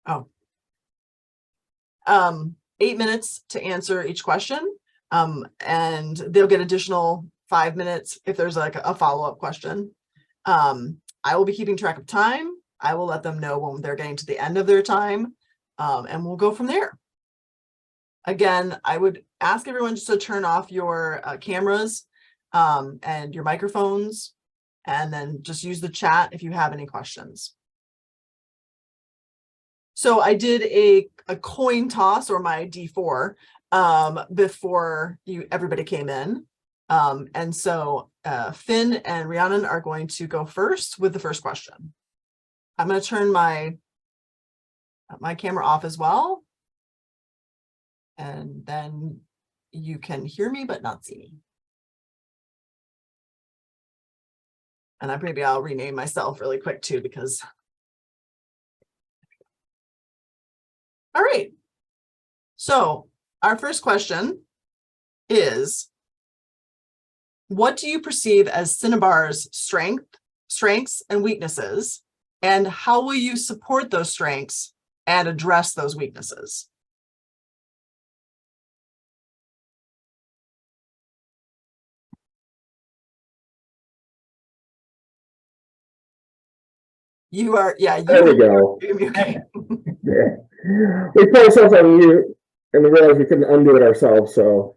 Oh. 8 minutes to answer each question. And they'll get additional 5 minutes if there's like a follow-up question. I will be keeping track of time. I will let them know when they're getting to the end of their time, and we'll go from there. Again, I would ask everyone just to turn off your cameras and your microphones, and then just use the chat if you have any questions. So I did a coin toss, or my D4, before everybody came in. And so Finn and Rhiannon are going to go first with the first question. I'm going to turn my camera off as well. And then you can hear me, but not see me. And maybe I'll rename myself really quick too, because. All right. So our first question is, what do you perceive as Cynnabar's strengths and weaknesses, and how will you support those strengths and address those weaknesses? You are, yeah. There we go. Okay. Yeah. We put ourselves on mute and we realized we couldn't undo it ourselves. So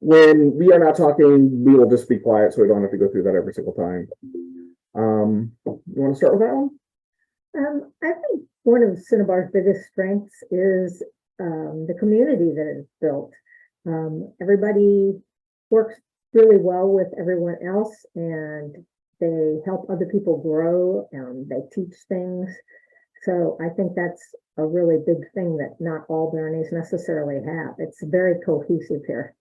when we are not talking, we will just be quiet so we don't have to go through that every single time. You want to start with that one? I think one of Cynnabar's biggest strengths is the community that is built. Everybody works really well with everyone else, and they help other people grow, and they teach things. So I think that's a really big thing that not all baronies necessarily have. It's very cohesive here.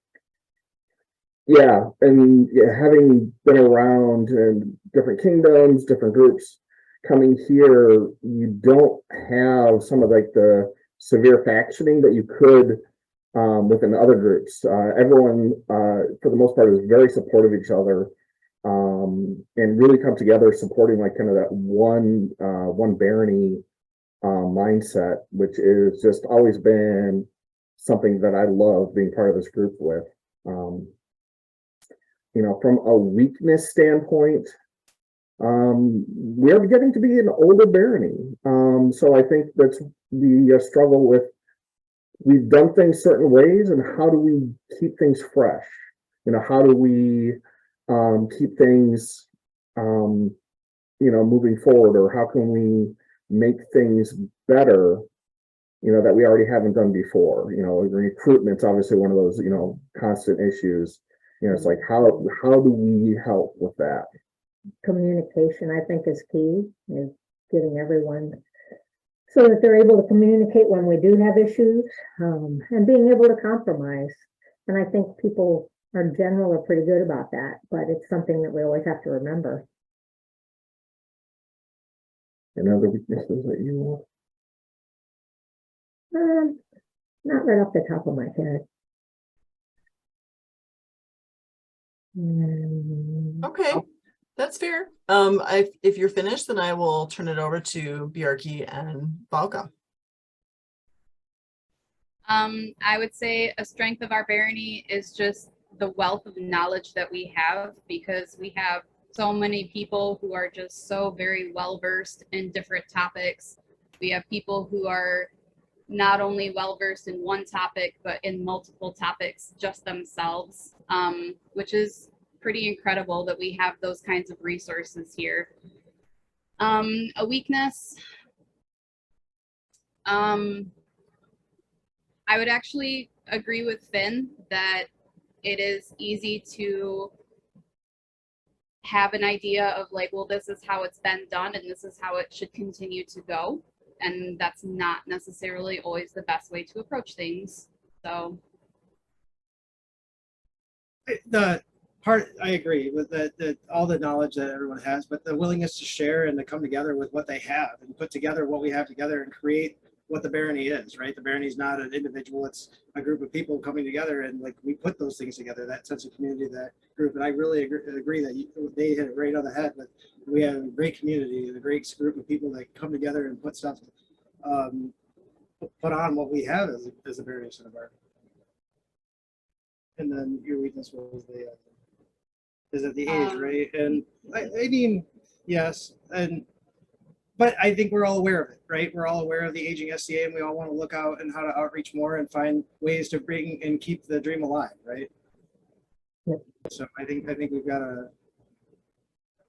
Yeah, and having been around in different kingdoms, different groups, coming here, you don't have some of like the severe factioning that you could within other groups. Everyone, for the most part, is very supportive of each other, and really come together supporting like kind of that one barony mindset, which is just always been something that I love being part of this group with. From a weakness standpoint, we are beginning to be an older barony. So I think that's the struggle with, we've done things certain ways, and how do we keep things fresh? How do we keep things, moving forward, or how can we make things better, that we already haven't done before? Recruitment's obviously one of those, constant issues. It's like, how do we help with that? Communication, I think, is key, is getting everyone so that they're able to communicate when we do have issues, and being able to compromise. And I think people in general are pretty good about that, but it's something that we always have to remember. And other weaknesses that you want? Not right off the top of my head. Okay, that's fair. If you're finished, then I will turn it over to Bjarki and Valka. I would say a strength of our barony is just the wealth of knowledge that we have, because we have so many people who are just so very well versed in different topics. We have people who are not only well versed in one topic, but in multiple topics just themselves, which is pretty incredible that we have those kinds of resources here. A weakness, I would actually agree with Finn that it is easy to have an idea of like, well, this is how it's been done and this is how it should continue to go. And that's not necessarily always the best way to approach things. So I agree with that all the knowledge that everyone has, but the willingness to share and to come together with what they have and put together what we have together and create what the barony is, right? The barony is not an individual; it's a group of people coming together, and like we put those things together, that sense of community, that group. And I really agree that they hit it right on the head. But we have a great community and a great group of people that come together and put stuff, put on what we have as a barony Cynnabar. And then your weakness was the is at the age, right? And I mean, yes, but I think we're all aware of it, right? We're all aware of the aging SCA, and we all want to look out and how to outreach more and find ways to bring and keep the dream alive, right? Yep. So I think we've got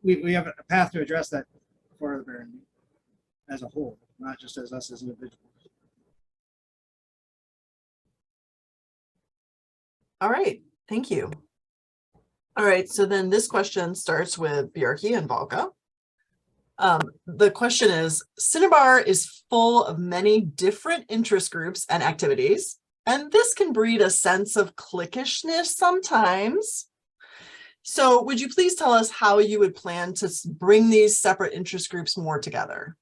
we have a path to address that for the barony as a whole, not just as us as individuals. All right, thank you. All right, so then this question starts with Bjarki and Valka. The question is, Cynnabar is full of many different interest groups and activities, and this can breed a sense of cliquishness sometimes. So would you please tell us how you would plan to bring these separate interest groups more together?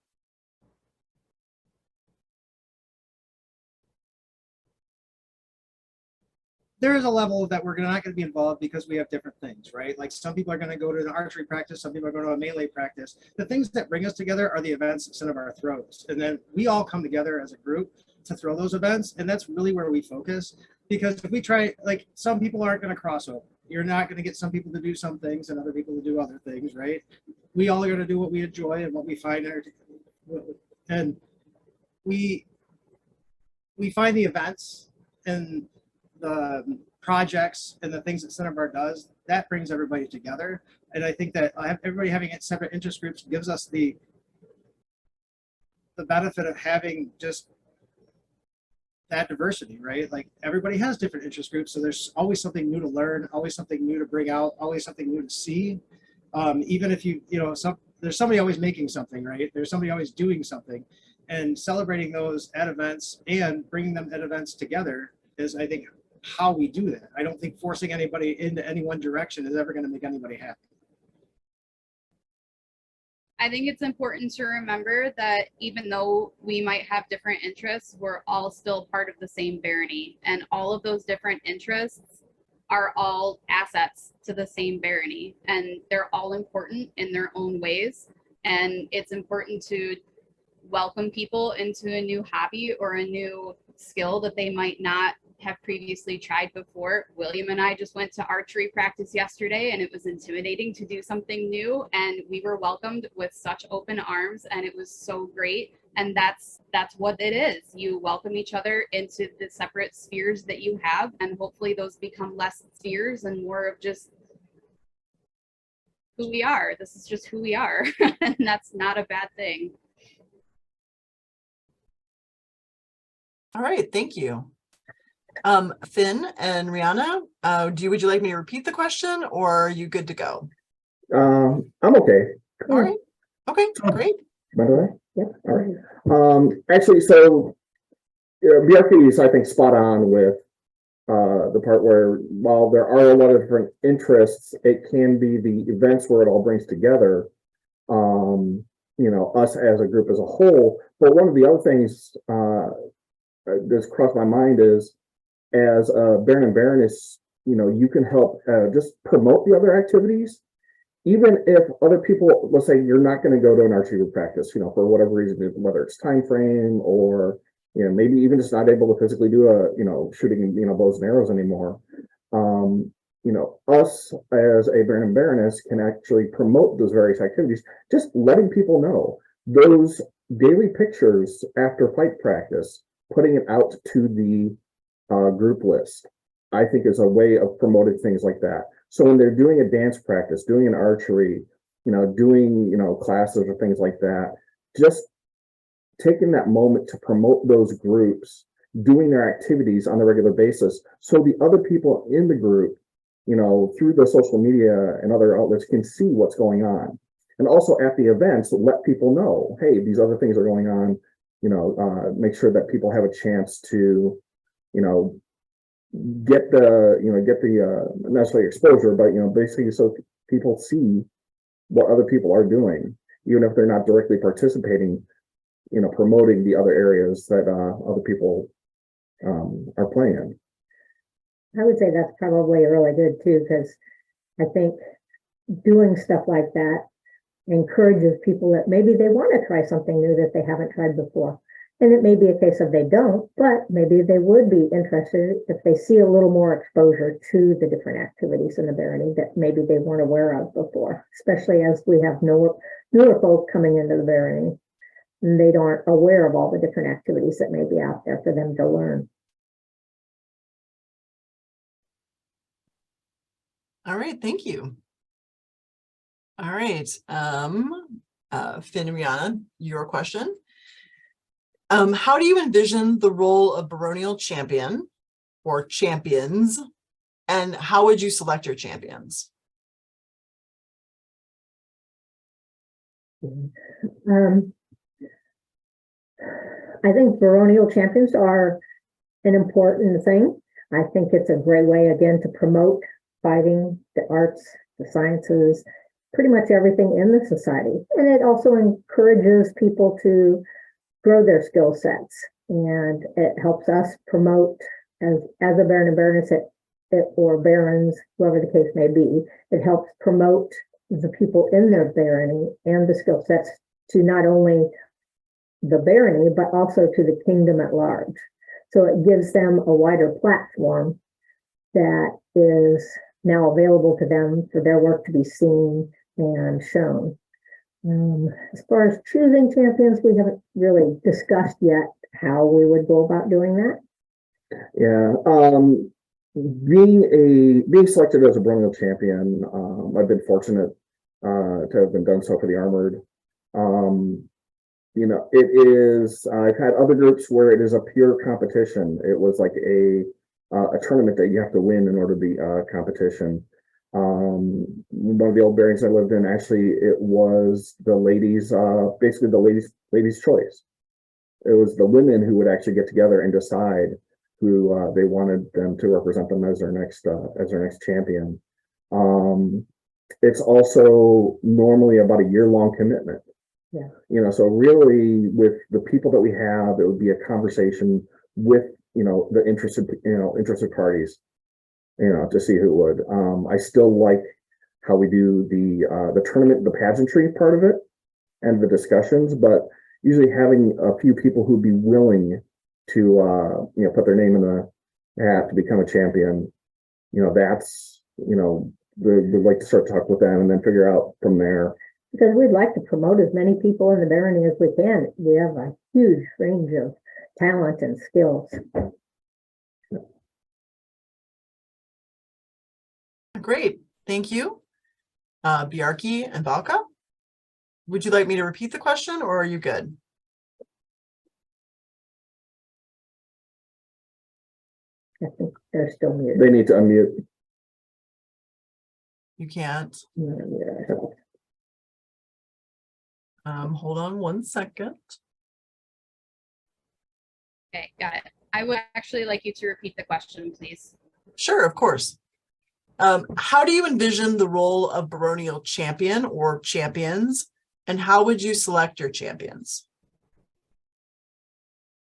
There is a level that we're not going to be involved because we have different things, right? Like some people are going to go to an archery practice, some people are going to a melee practice. The things that bring us together are the events that Cynnabar throws. And then we all come together as a group to throw those events. And that's really where we focus. Because if we try, like some people aren't going to cross over. You're not going to get some people to do some things and other people to do other things, right? We all are going to do what we enjoy and what we find entertaining. And we find the events and the projects and the things that Cynnabar does, that brings everybody together. And I think that everybody having separate interest groups gives us the benefit of having just that diversity, right? Like everybody has different interest groups, so there's always something new to learn, always something new to bring out, always something new to see. Even if there's somebody always making something, right? There's somebody always doing something, and celebrating those at events and bringing them at events together is, I think, how we do that. I don't think forcing anybody into any one direction is ever going to make anybody happy. I think it's important to remember that even though we might have different interests, we're all still part of the same barony, and all of those different interests are all assets to the same barony, and they're all important in their own ways. And it's important to welcome people into a new hobby or a new skill that they might not have previously tried before. William and I just went to archery practice yesterday, and it was intimidating to do something new, and we were welcomed with such open arms, and it was so great. And that's what it is. You welcome each other into the separate spheres that you have, and hopefully those become less spheres and more of just who we are. This is just who we are, and that's not a bad thing. All right, thank you. Finn and Rhiannon, would you like me to repeat the question, or are you good to go? I'm okay. All right. Okay, great. By the way, yeah. All right. Actually, so Bjarki is, I think, spot on with the part where, while there are a lot of different interests, it can be the events where it all brings together, us as a group as a whole. But one of the other things that's crossed my mind is, as a Baron and Baroness, you can help just promote the other activities, even if other people, let's say you're not going to go to an archery group practice, for whatever reason, whether it's time frame or, maybe even just not able to physically do shooting, bows and arrows anymore. Us as a Baron and Baroness can actually promote those various activities, just letting people know those daily pictures after fight practice, putting it out to the group list, I think, is a way of promoting things like that. So when they're doing a dance practice, doing an archery, doing, classes or things like that, just taking that moment to promote those groups, doing their activities on a regular basis, so the other people in the group, through the social media and other outlets, can see what's going on. And also at the events, let people know, hey, these other things are going on, make sure that people have a chance to, get the necessary exposure, but basically so people see what other people are doing, even if they're not directly participating. promoting the other areas that other people are playing in. I would say that's probably really good too, because I think doing stuff like that encourages people that maybe they want to try something new that they haven't tried before. And it may be a case of they don't, but maybe they would be interested if they see a little more exposure to the different activities in the Barony that maybe they weren't aware of before, especially as we have newer folk coming into the Barony and they aren't aware of all the different activities that may be out there for them to learn. All right, thank you. All right, Finn and Rhiannon, your question. How do you envision the role of Baronial champion or champions, and how would you select your champions? I think baronial champions are an important thing. I think it's a great way, again, to promote fighting, the arts, the sciences, pretty much everything in the society. And it also encourages people to grow their skill sets. And it helps us promote, as a baron and baroness, or barons, whoever the case may be, it helps promote the people in their barony and the skill sets to not only the barony, but also to the kingdom at large. So it gives them a wider platform that is now available to them for their work to be seen and shown. As far as choosing champions, we haven't really discussed yet how we would go about doing that. Yeah, being selected as a baronial champion, I've been fortunate to have been done so for the armored. It is. I've had other groups where it is a pure competition. It was like a tournament that you have to win in order to be a competition. One of the old barons I lived in, actually, it was the ladies, basically the ladies' choice. It was the women who would actually get together and decide who they wanted them to represent them as their next champion. It's also normally about a year-long commitment. Yeah. So really with the people that we have, it would be a conversation with, the interested parties, to see who would. I still like how we do the tournament, the pageantry part of it and the discussions, but usually having a few people who'd be willing to, put their name in the hat to become a champion, that's, we'd like to start to talk with them and then figure out from there. Because we'd like to promote as many people in the barony as we can. We have a huge range of talent and skills. Great, thank you. Bjarki and Valka, would you like me to repeat the question or are you good? I think they're still muted. They need to unmute. You can't. Yeah. Hold on one second. Okay, got it. I would actually like you to repeat the question, please. Sure, of course. How do you envision the role of baronial champion or champions, and how would you select your champions?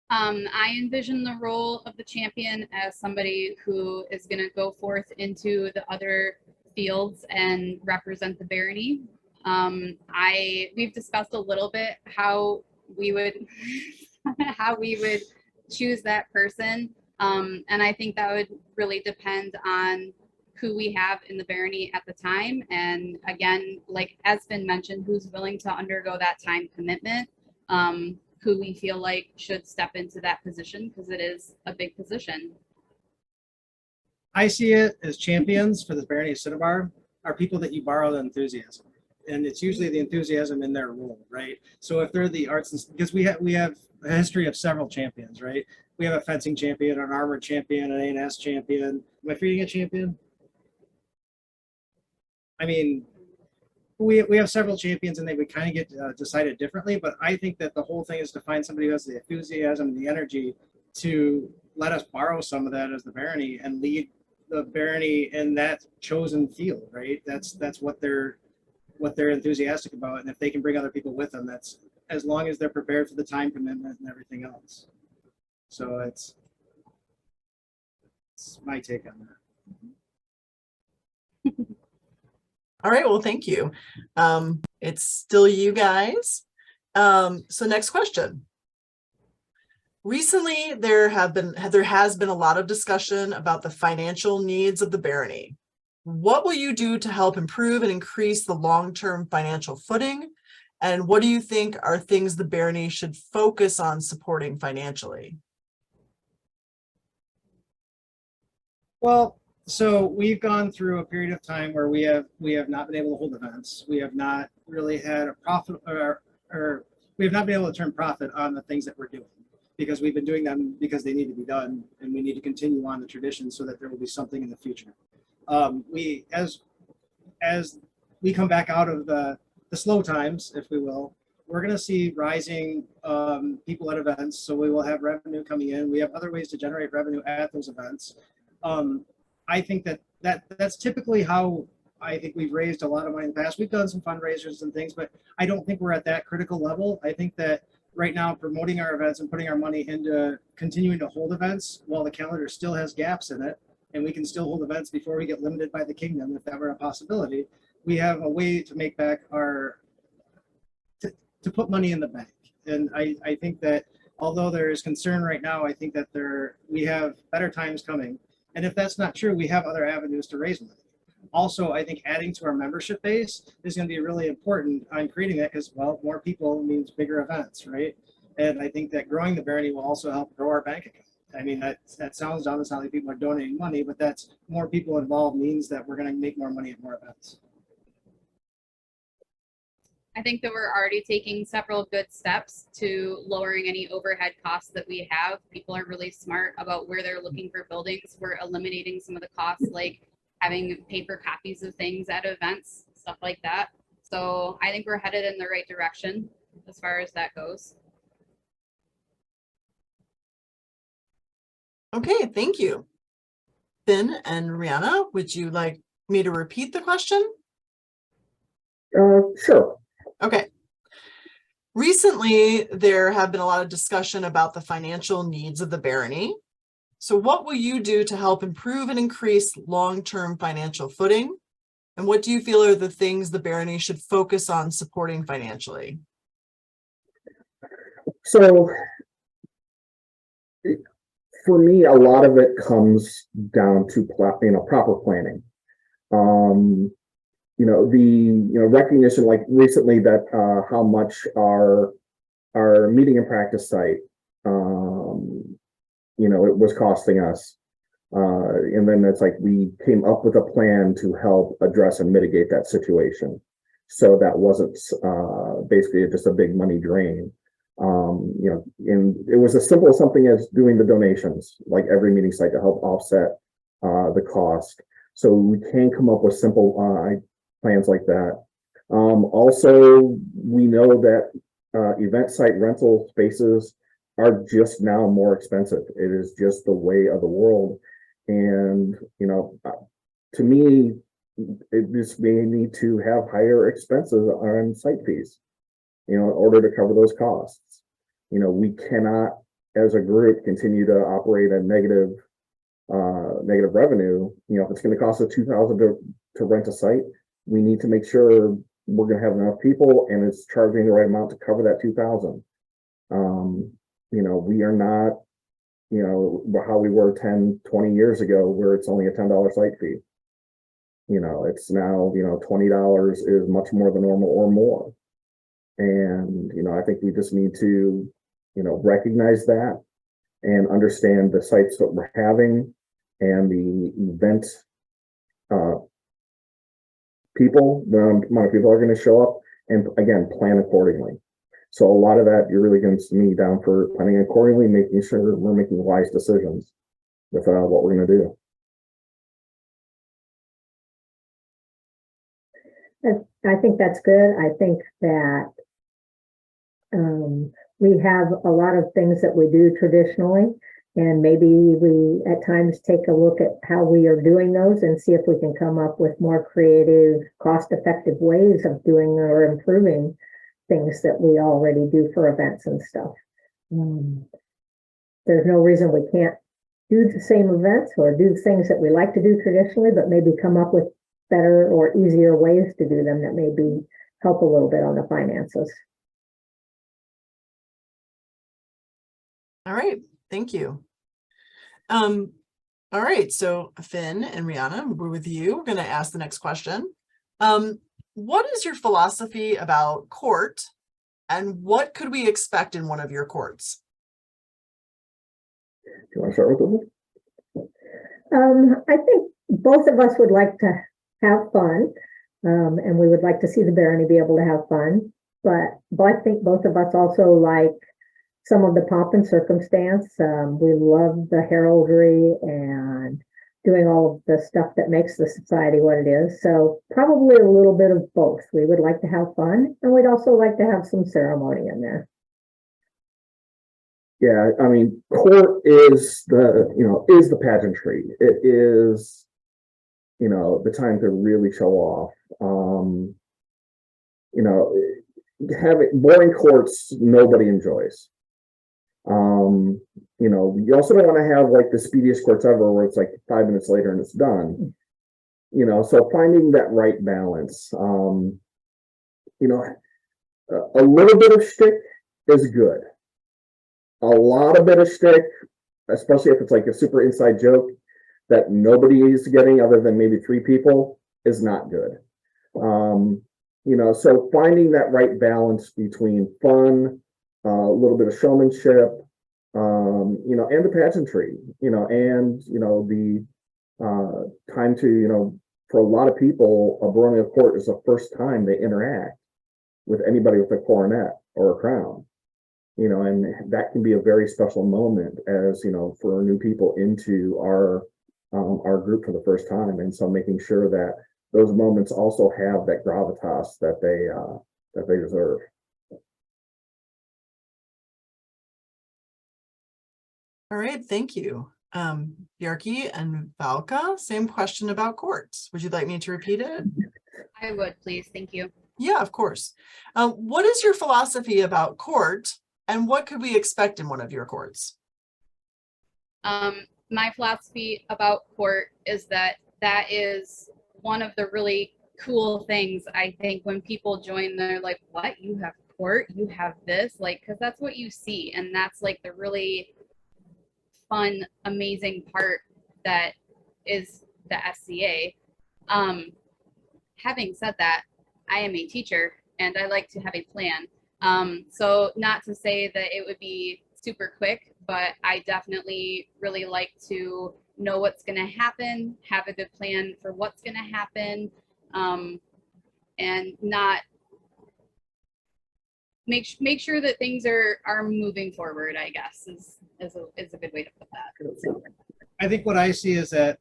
I envision the role of the champion as somebody who is going to go forth into the other fields and represent the barony. We've discussed a little bit how we would choose that person, and I think that would really depend on who we have in the barony at the time, and again, like as been mentioned, who's willing to undergo that time commitment, who we feel like should step into that position, because it is a big position. I see it as champions for the Barony of Cynnabar are people that you borrow the enthusiasm, and it's usually the enthusiasm in their role, right? So if they're the arts, because we have a history of several champions, right? We have a fencing champion, an armored champion, an A&S champion. Am I forgetting a champion? I mean, we have several champions, and they would kind of get decided differently. But I think that the whole thing is to find somebody who has the enthusiasm and the energy to let us borrow some of that as the barony and lead the barony in that chosen field, right? That's what they're enthusiastic about, and if they can bring other people with them, that's as long as they're prepared for the time commitment and everything else. So it's my take on that. All right, well, thank you. It's still you guys. So next question. Recently, there has been a lot of discussion about the financial needs of the barony. What will you do to help improve and increase the long-term financial footing? And what do you think are things the barony should focus on supporting financially? Well, so we've gone through a period of time where we have not been able to hold events. We have not really had a profit, or we have not been able to turn profit on the things that we're doing, because we've been doing them because they need to be done, and we need to continue on the tradition so that there will be something in the future. As we come back out of the slow times, if we will, we're going to see rising people at events. So we will have revenue coming in. We have other ways to generate revenue at those events. I think that's typically how I think we've raised a lot of money in the past. We've done some fundraisers and things, but I don't think we're at that critical level. I think that right now, promoting our events and putting our money into continuing to hold events while the calendar still has gaps in it, and we can still hold events before we get limited by the kingdom, if that were a possibility, we have a way to make back to put money in the bank. And I think that although there is concern right now, I think that we have better times coming. And if that's not true, we have other avenues to raise money. Also, I think adding to our membership base is going to be really important on creating that, because, well, more people means bigger events, right? And I think that growing the barony will also help grow our bank account. I mean, that sounds dumb. It's not like people are donating money, but that's more people involved means that we're going to make more money at more events. I think that we're already taking several good steps to lowering any overhead costs that we have. People are really smart about where they're looking for buildings. We're eliminating some of the costs, like having paper copies of things at events, stuff like that. So I think we're headed in the right direction as far as that goes. Okay, thank you. Finn and Rhiannon, would you like me to repeat the question? Sure. Okay. Recently, there have been a lot of discussion about the financial needs of the barony. So what will you do to help improve and increase long-term financial footing? And what do you feel are the things the barony should focus on supporting financially? So for me, a lot of it comes down to proper planning. Recognition, like recently, that how much our meeting and practice site, it was costing us. And then it's like we came up with a plan to help address and mitigate that situation. So that wasn't basically just a big money drain. And it was as simple as something as doing the donations, like every meeting site, to help offset the cost. So we can come up with simple plans like that. Also, we know that event site rental spaces are just now more expensive. It is just the way of the world. And, to me, it just may need to have higher expenses on site fees, in order to cover those costs. We cannot, as a group, continue to operate at negative revenue. If it's going to cost us $2,000 to rent a site, we need to make sure we're going to have enough people and it's charging the right amount to cover that $2,000. We are not, how we were 10, 20 years ago, where it's only a $10 site fee. It's now, $20 is much more than normal or more. And, I think we just need to, recognize that and understand the sites that we're having and the event people, the amount of people are going to show up, and again, plan accordingly. So a lot of that, you're really going to see me down for planning accordingly, making sure we're making wise decisions with what we're going to do. I think that's good. I think that we have a lot of things that we do traditionally, and maybe we at times take a look at how we are doing those and see if we can come up with more creative, cost-effective ways of doing or improving things that we already do for events and stuff. There's no reason we can't do the same events or do things that we like to do traditionally, but maybe come up with better or easier ways to do them that maybe help a little bit on the finances. All right, thank you. All right, so Finn and Rhiannon, we're with you. We're going to ask the next question. What is your philosophy about court, and what could we expect in one of your courts? Do you want to start with this? I think both of us would like to have fun, and we would like to see the barony be able to have fun. But I think both of us also like some of the pomp and circumstance. We love the heraldry and doing all of the stuff that makes the society what it is. So probably a little bit of both. We would like to have fun, and we'd also like to have some ceremony in there. Yeah, I mean, court is the pageantry. It is, the time to really show off. Having boring courts, nobody enjoys. You also don't want to have like the speediest courts ever where it's like 5 minutes later and it's done. So finding that right balance. A little bit of shtick is good. A lot of bit of shtick, especially if it's like a super inside joke that nobody is getting other than maybe 3 people, is not good. So finding that right balance between fun, a little bit of showmanship, and the pageantry, and the time to, for a lot of people, a baronial court is the first time they interact with anybody with a coronet or a crown. And that can be a very special moment as, for new people into our group for the first time. And so making sure that those moments also have that gravitas that they deserve. All right, thank you. Bjarki and Valka, same question about courts. Would you like me to repeat it? I would, please. Thank you. Yeah, of course. What is your philosophy about court, and what could we expect in one of your courts? My philosophy about court is that is one of the really cool things. I think when people join, they're like, what? You have court? You have this? Like, because that's what you see. And that's like the really fun, amazing part that is the SCA. Having said that, I am a teacher and I like to have a plan. So not to say that it would be super quick, but I definitely really like to know what's going to happen, have a good plan for what's going to happen, and not make sure that things are moving forward, I guess is a good way to put that. So. I think what I see is that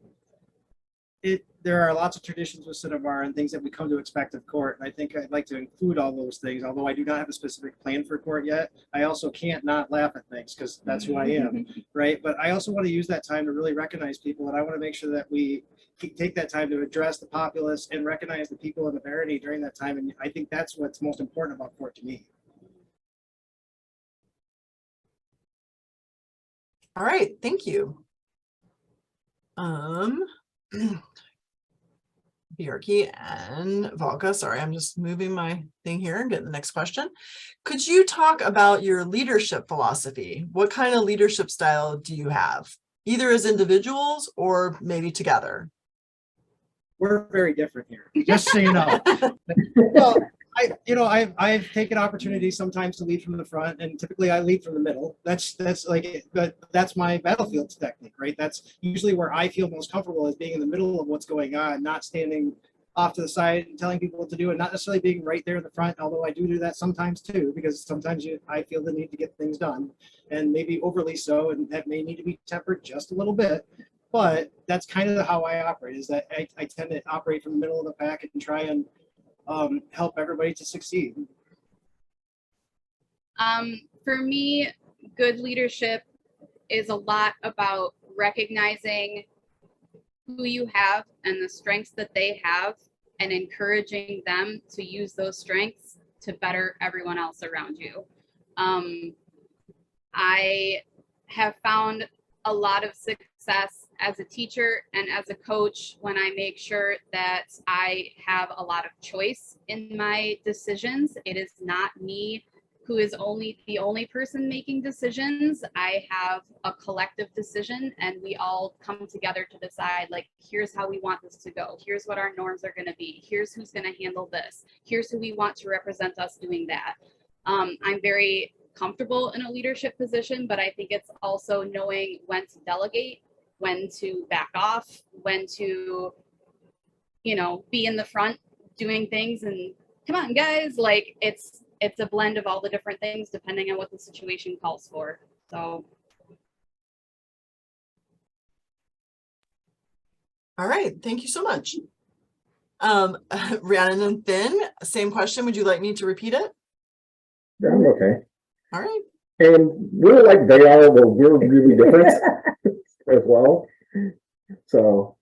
there are lots of traditions with Cynnabar and things that we come to expect of court. And I think I'd like to include all those things, although I do not have a specific plan for court yet. I also can't not laugh at things because that's who I am, right? But I also want to use that time to really recognize people, and I want to make sure that we take that time to address the populace and recognize the people in the barony during that time. And I think that's what's most important about court to me. All right, thank you. Bjarki and Valka, sorry, I'm just moving my thing here and getting the next question. Could you talk about your leadership philosophy? What kind of leadership style do you have, either as individuals or maybe together? We're very different here, just so you know. Well, I've taken opportunities sometimes to lead from the front, and typically I lead from the middle. That's my battlefield technique, right? That's usually where I feel most comfortable, is being in the middle of what's going on, not standing off to the side and telling people what to do, and not necessarily being right there in the front, although I do that sometimes too, because sometimes I feel the need to get things done, and maybe overly so, and that may need to be tempered just a little bit. But that's kind of how I operate, is that I tend to operate from the middle of the pack and try and help everybody to succeed. For me, good leadership is a lot about recognizing who you have and the strengths that they have, and encouraging them to use those strengths to better everyone else around you. I have found a lot of success as a teacher and as a coach when I make sure that I have a lot of choice in my decisions. It is not me who is the only person making decisions. I have a collective decision, and we all come together to decide, like, here's how we want this to go. Here's what our norms are going to be. Here's who's going to handle this. Here's who we want to represent us doing that. I'm very comfortable in a leadership position, but I think it's also knowing when to delegate, when to back off, when to, you know, be in the front doing things. And come on, guys, like it's a blend of all the different things depending on what the situation calls for. So. All right, thank you so much. Rhiannon and Finn, same question. Would you like me to repeat it? Yeah, I'm okay. All right. And we're like they are, but we're really different as well. So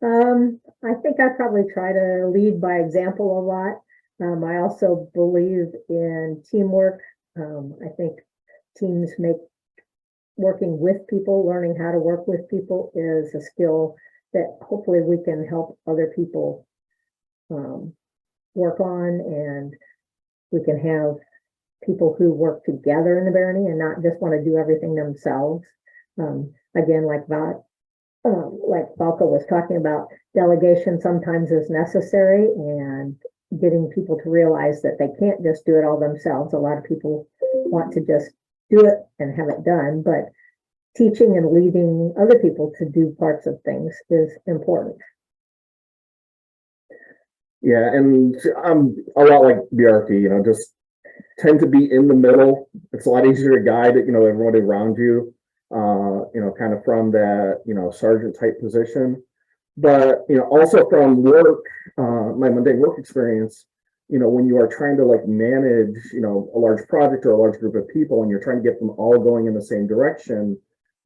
I think I probably try to lead by example a lot. I also believe in teamwork. I think teams make working with people, learning how to work with people is a skill that hopefully we can help other people work on, and we can have people who work together in the barony and not just want to do everything themselves. Again, like Valka was talking about, delegation sometimes is necessary, and getting people to realize that they can't just do it all themselves. A lot of people want to just do it and have it done, but teaching and leading other people to do parts of things is important. yeah, and I'm a lot like Bjarki, you know, just tend to be in the middle. It's a lot easier to guide, you know, everybody around you, you know, kind of from that, you know, sergeant type position. But, you know, also from work, my mundane work experience, you know, when you are trying to like manage, you know, a large project or a large group of people, and you're trying to get them all going in the same direction.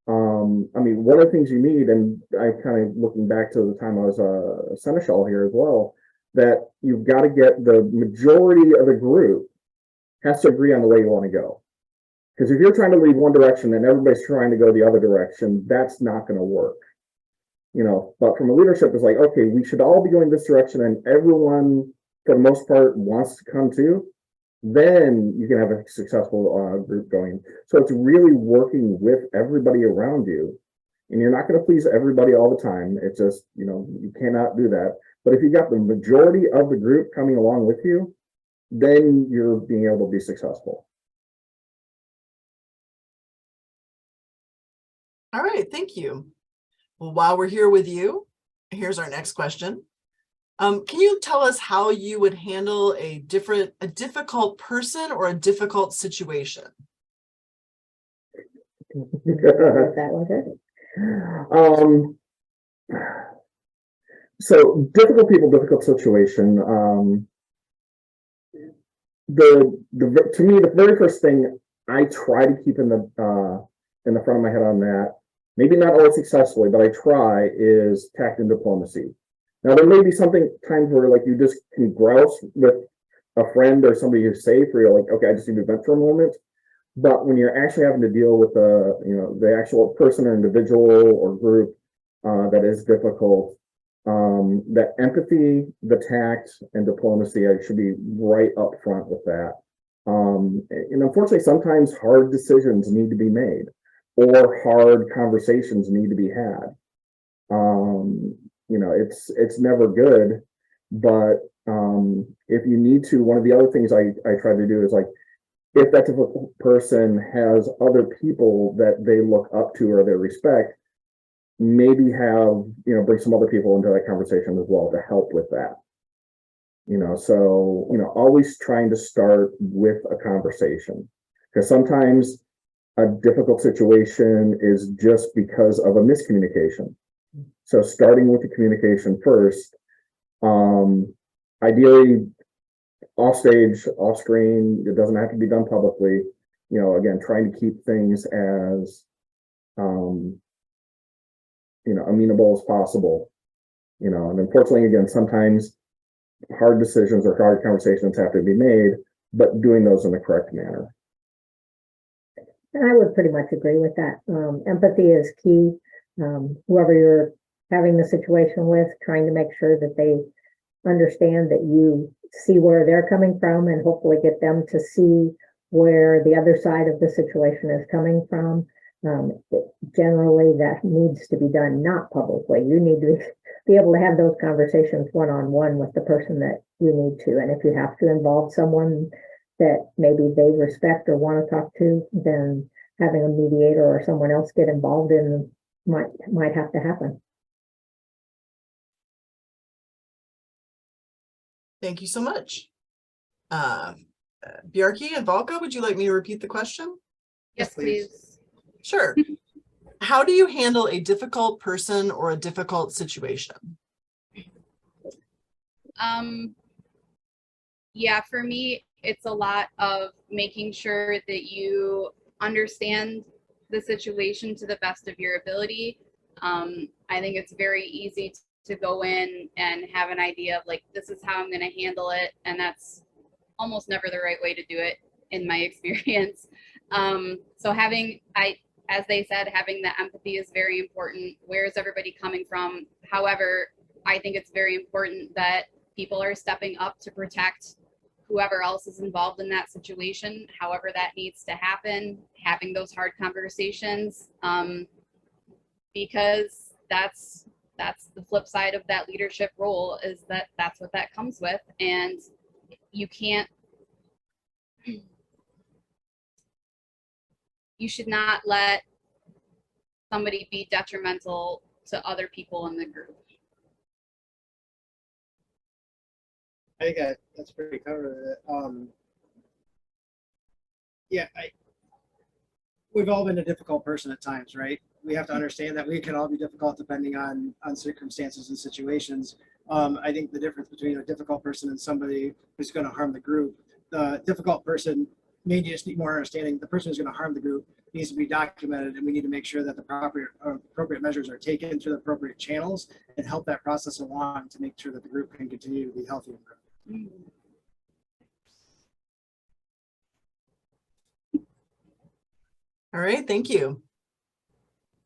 I mean, one of the things you need, and I kind of looking back to the time I was a seneschal here as well, that you've got to get the majority of the group has to agree on the way you want to go. Because if you're trying to lead one direction and everybody's trying to go the other direction, that's not going to work. You know, but from a leadership, it's like, okay, we should all be going this direction, and everyone, for the most part, wants to come to, then you can have a successful group going. So it's really working with everybody around you, and you're not going to please everybody all the time. It's just, you know, you cannot do that. But if you got the majority of the group coming along with you, then you're being able to be successful. All right, thank you. Well, while we're here with you, here's our next question. Can you tell us how you would handle a difficult person or a difficult situation? That was it. So difficult people, difficult situation. To me, the very first thing I try to keep in the front of my head on that, maybe not always successfully, but I try, is tact and diplomacy. Now, there may be times where like you just can grouse with a friend or somebody who's safe, where you're like, okay, I just need to vent for a moment. But when you're actually having to deal with the actual person or individual or group that is difficult, that empathy, the tact, and diplomacy, I should be right up front with that. And unfortunately, sometimes hard decisions need to be made, or hard conversations need to be had. You know, it's never good, but if you need to, one of the other things I try to do is, like, if that difficult person has other people that they look up to or they respect, maybe bring some other people into that conversation as well to help with that. So, always trying to start with a conversation, because sometimes a difficult situation is just because of a miscommunication. So starting with the communication first, ideally off stage, off screen, it doesn't have to be done publicly. Again, trying to keep things as, amenable as possible, and unfortunately, again, sometimes hard decisions or hard conversations have to be made, but doing those in the correct manner. And I would pretty much agree with that. Empathy is key. Whoever you're having the situation with, trying to make sure that they understand that you see where they're coming from and hopefully get them to see where the other side of the situation is coming from. Generally, that needs to be done not publicly. You need to be able to have those conversations one-on-one with the person that you need to. And if you have to involve someone that maybe they respect or want to talk to, then having a mediator or someone else get involved in might have to happen. Thank you so much. Bjarki and Valka, would you like me to repeat the question? Yes, please. Sure. How do you handle a difficult person or a difficult situation? Yeah, for me, it's a lot of making sure that you understand the situation to the best of your ability. I think it's very easy to go in and have an idea of like, this is how I'm going to handle it. And that's almost never the right way to do it in my experience. So as they said, having the empathy is very important. Where is everybody coming from? However, I think it's very important that people are stepping up to protect whoever else is involved in that situation, however that needs to happen, having those hard conversations, because that's the flip side of that leadership role, is that's what that comes with. And you should not let somebody be detrimental to other people in the group. I think that's pretty covered. Yeah, we've all been a difficult person at times, right? We have to understand that we can all be difficult depending on circumstances and situations. I think the difference between a difficult person and somebody who's going to harm the group, the difficult person may just need more understanding. The person who's going to harm the group needs to be documented, and we need to make sure that the appropriate measures are taken through the appropriate channels and help that process along to make sure that the group can continue to be healthy and grow. All right, thank you.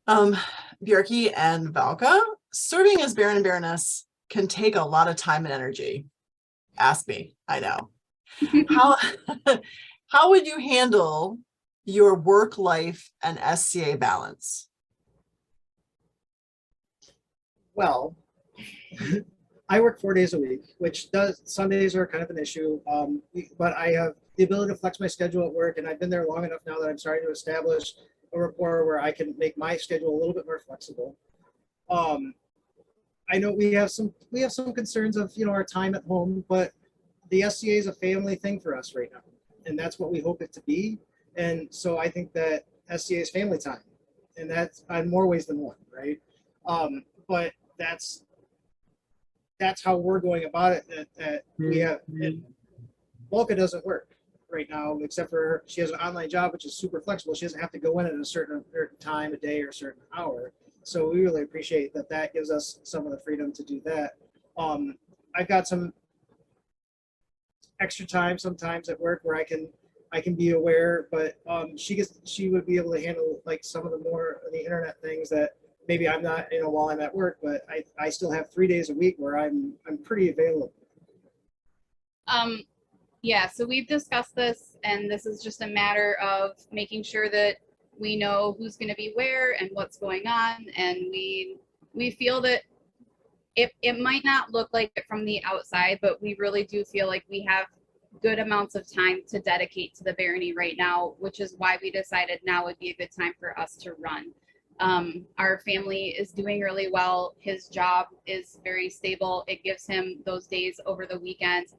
Bjarki and Valka, serving as Baron and Baroness can take a lot of time and energy. Ask me, I know. How would you handle your work life and SCA balance? Well, I work 4 days a week, which Sundays are kind of an issue, but I have the ability to flex my schedule at work, and I've been there long enough now that I'm starting to establish a rapport where I can make my schedule a little bit more flexible. I know we have some concerns of our time at home, but the SCA is a family thing for us right now, and that's what we hope it to be. And so I think that SCA is family time, and that's in more ways than one, right? But that's how we're going about it. That we have. Valka doesn't work right now, except for she has an online job, which is super flexible. She doesn't have to go in at a certain time a day or a certain hour. So we really appreciate that gives us some of the freedom to do that. I've got some extra time sometimes at work where I can be aware, but she would be able to handle like some of the more the internet things that maybe I'm not, while I'm at work, but I still have 3 days a week where I'm pretty available. Yeah, so we've discussed this, and this is just a matter of making sure that we know who's going to be where and what's going on, and we feel that it might not look like it from the outside, but we really do feel like we have good amounts of time to dedicate to the barony right now, which is why we decided now would be a good time for us to run. Our family is doing really well. His job is very stable. It gives him those days over the weekends.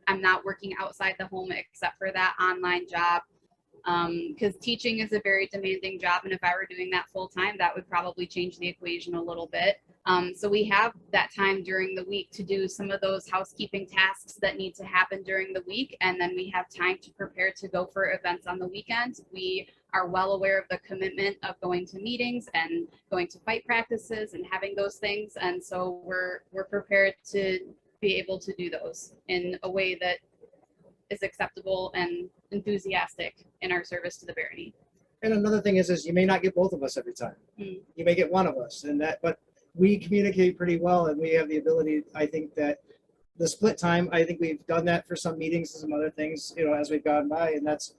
I'm not working outside the home except for that online job, because teaching is a very demanding job, and if I were doing that full time, that would probably change the equation a little bit. So we have that time during the week to do some of those housekeeping tasks that need to happen during the week, and then we have time to prepare to go for events on the weekends. We are well aware of the commitment of going to meetings and going to fight practices and having those things, and so we're prepared to be able to do those in a way that is acceptable and enthusiastic in our service to the barony. And another thing is you may not get both of us every time. You may get one of us, but we communicate pretty well, and we have the ability. I think that the split time. I think we've done that for some meetings and some other things, as we've gone by, and that's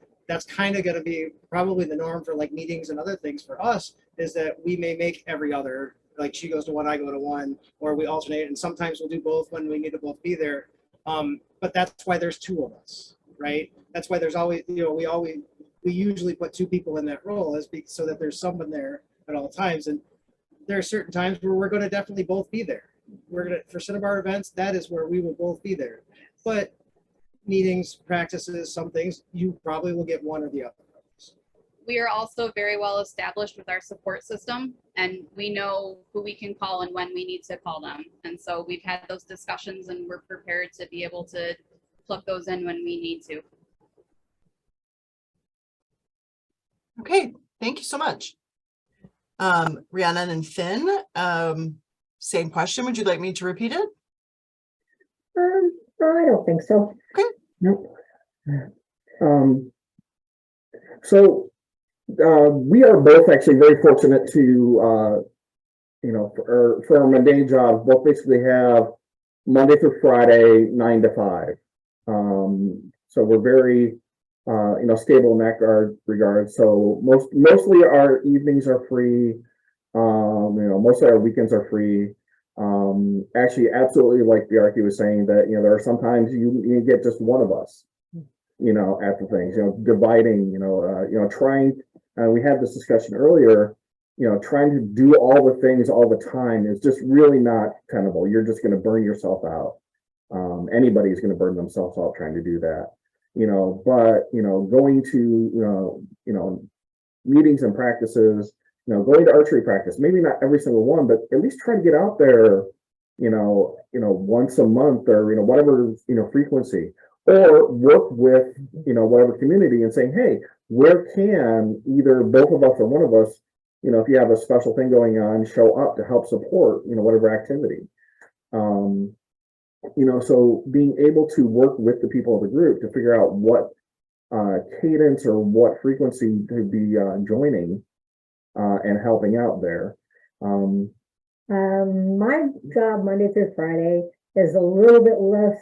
kind of going to be probably the norm for like meetings and other things for us. Is that we may make every other, like she goes to one, I go to one, or we alternate, and sometimes we'll do both when we need to both be there. But that's why there's two of us, right? That's why there's always, we usually put two people in that role so that there's someone there at all times. And there are certain times where we're going to definitely both be there. For Cynnabar events, that is where we will both be there. But meetings, practices, some things, you probably will get one or the other. We are also very well established with our support system, and we know who we can call and when we need to call them. And so we've had those discussions, and we're prepared to be able to plug those in when we need to. Okay, thank you so much. Rhiannon and Finn, same question. Would you like me to repeat it? I don't think so. Okay. Nope. So we are both actually very fortunate to, for our mundane jobs, both basically have Monday through Friday, 9 to 5. So we're very, stable in that regard. So mostly our evenings are free. Mostly our weekends are free. Actually, absolutely, like Bjarki was saying, that there are sometimes you get just one of us, after things, dividing, trying. We had this discussion earlier. Trying to do all the things all the time is just really not tenable. You're just going to burn yourself out. Anybody's going to burn themselves out trying to do that. But going to meetings and practices. Going to archery practice, maybe not every single one, but at least try to get out there, once a month or, whatever, frequency, or work with, whatever community and saying, hey, where can either both of us or one of us, if you have a special thing going on, show up to help support, whatever activity. So being able to work with the people of the group to figure out what cadence or what frequency to be joining. And helping out there. My job Monday through Friday is a little bit less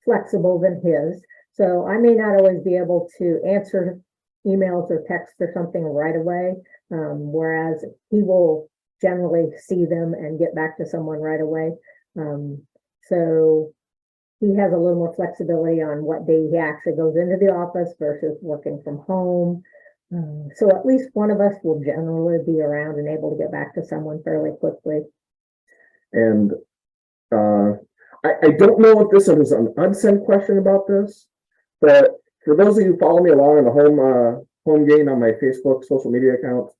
flexible than his. So I may not always be able to answer emails or texts or something right away. Whereas he will generally see them and get back to someone right away. So he has a little more flexibility on what day he actually goes into the office versus working from home. So at least one of us will generally be around and able to get back to someone fairly quickly. And I don't know if this is an unsent question about this, but for those of you who follow me along in the home game on my Facebook social media accounts,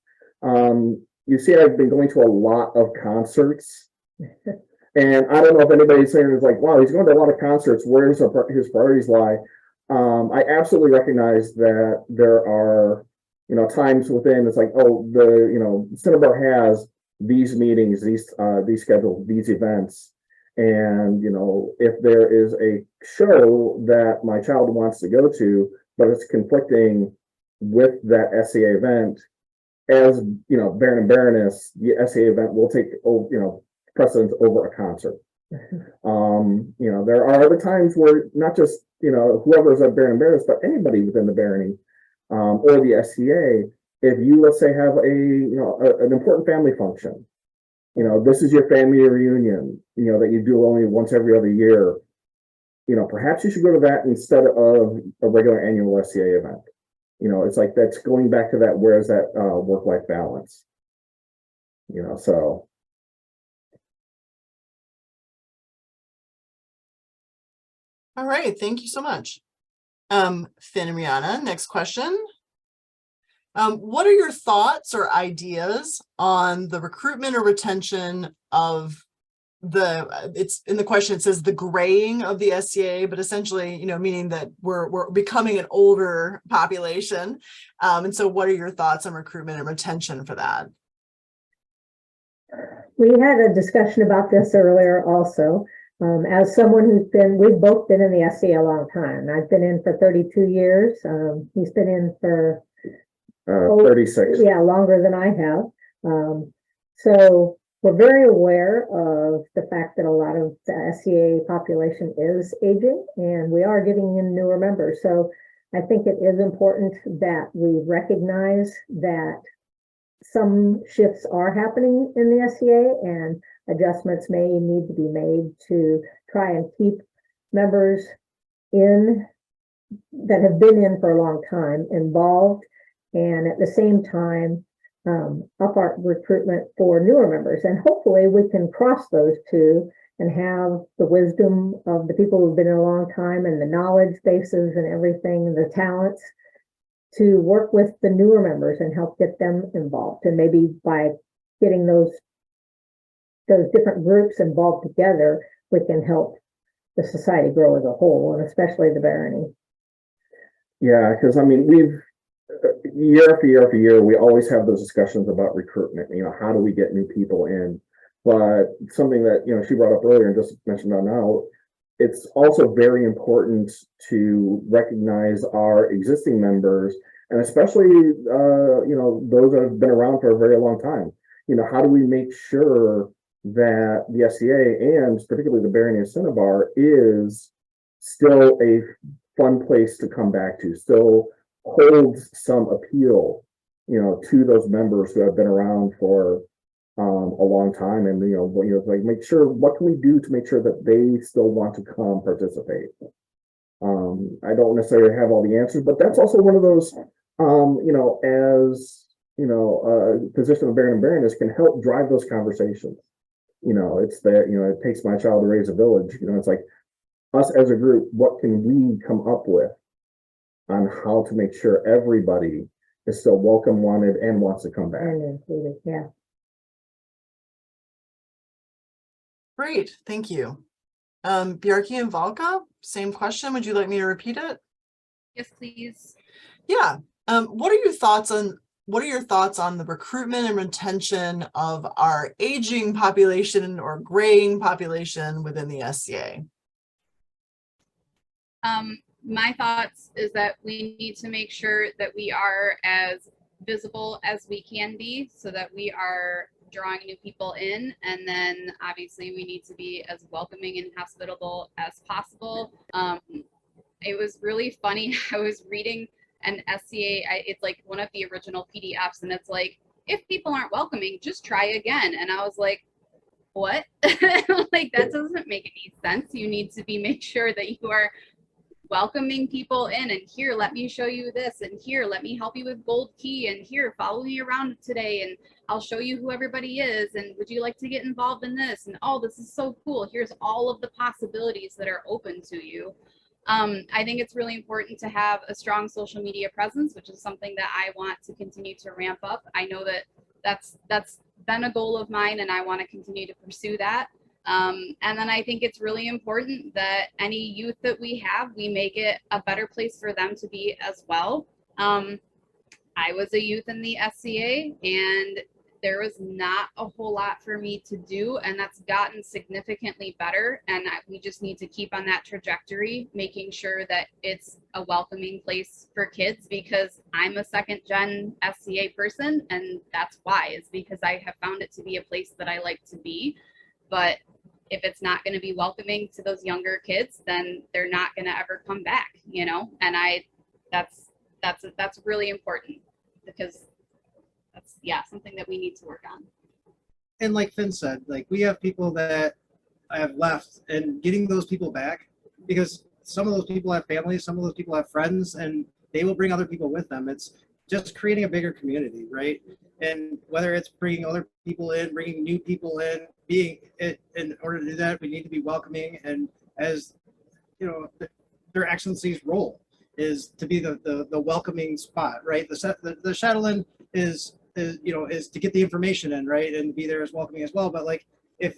you see I've been going to a lot of concerts. And I don't know if anybody's saying is like, wow, he's going to a lot of concerts. Where does his priorities lie? I absolutely recognize that there are times within, it's like, oh, Cynnabar has these meetings, these schedules, these events. And, if there is a show that my child wants to go to, but it's conflicting with that SCA event, as, Baron and Baroness, the SCA event will take, precedence over a concert. There are other times where not just, whoever's at Baron and Baroness, but anybody within the barony, or the SCA, if you, let's say, have an important family function, this is your family reunion, that you do only once every other year, perhaps you should go to that instead of a regular annual SCA event. It's like, that's going back to that, where's that work-life balance? So. All right, thank you so much. Finn and Rhiannon, next question. What are your thoughts or ideas on the recruitment or retention of it's in the question, it says the graying of the SCA, but essentially, meaning that we're becoming an older population. And so what are your thoughts on recruitment and retention for that? We had a discussion about this earlier also. As someone we've both been in the SCA a long time. I've been in for 32 years. He's been in for 36. yeah, longer than I have. So we're very aware of the fact that a lot of the SCA population is aging, and we are getting in newer members. So I think it is important that we recognize that some shifts are happening in the SCA, and adjustments may need to be made to try and keep members in that have been in for a long time involved, and at the same time up our recruitment for newer members. And hopefully we can cross those two and have the wisdom of the people who've been in a long time and the knowledge bases and everything, the talents, to work with the newer members and help get them involved. And maybe by getting those different groups involved together, we can help the society grow as a whole, and especially the barony. Yeah, because I mean, we've year after year after year, we always have those discussions about recruitment. You know, how do we get new people in? But something that, you know, she brought up earlier and just mentioned on now, it's also very important to recognize our existing members, and especially, you know, those that have been around for a very long time. You know, how do we make sure that the SCA, and particularly the Barony of Cynnabar, is still a fun place to come back to, still holds some appeal, you know, to those members who have been around for a long time, and like make sure, what can we do to make sure that they still want to come participate. I don't necessarily have all the answers, but that's also one of those, you know, as you know, position of Baron and Baroness can help drive those conversations. You know, it's that, you know, it takes my child to raise a village. You know, it's like us as a group, what can we come up with on how to make sure everybody is still welcome, wanted, and wants to come back. And included, yeah. Great, thank you. Bjarki and Valka, same question. Would you like me to repeat it? Yes, please. Yeah. What are your thoughts on the recruitment and retention of our aging population or graying population within the SCA? My thoughts is that we need to make sure that we are as visible as we can be, so that we are drawing new people in, and then obviously we need to be as welcoming and hospitable as possible. It was really funny. I was reading an SCA, it's like one of the original PDFs, and it's like, if people aren't welcoming, just try again. And I was like, what? Like, that doesn't make any sense. You need to make sure that you are welcoming people in, and here, let me show you this, and here, let me help you with gold key, and here, follow me around today, and I'll show you who everybody is, and would you like to get involved in this? And oh, this is so cool. Here's all of the possibilities that are open to you. I think it's really important to have a strong social media presence, which is something that I want to continue to ramp up. I know that that's been a goal of mine, and I want to continue to pursue that. And then I think it's really important that any youth that we have, we make it a better place for them to be as well. I was a youth in the SCA, and there was not a whole lot for me to do, and that's gotten significantly better. And we just need to keep on that trajectory, making sure that it's a welcoming place for kids, because I'm a second gen SCA person, and that's why, is because I have found it to be a place that I like to be. But if it's not going to be welcoming to those younger kids, then they're not going to ever come back, you know? And that's really important, because that's, yeah, something that we need to work on. And like Finn said, like, we have people that have left, and getting those people back, because some of those people have families, some of those people have friends, and they will bring other people with them. It's just creating a bigger community, right? And whether it's bringing other people in, bringing new people in, in order to do that, we need to be welcoming. And as you know, their excellency's role is to be the welcoming spot, right? The shadowland is to get the information in, right, and be there as welcoming as well. But like, if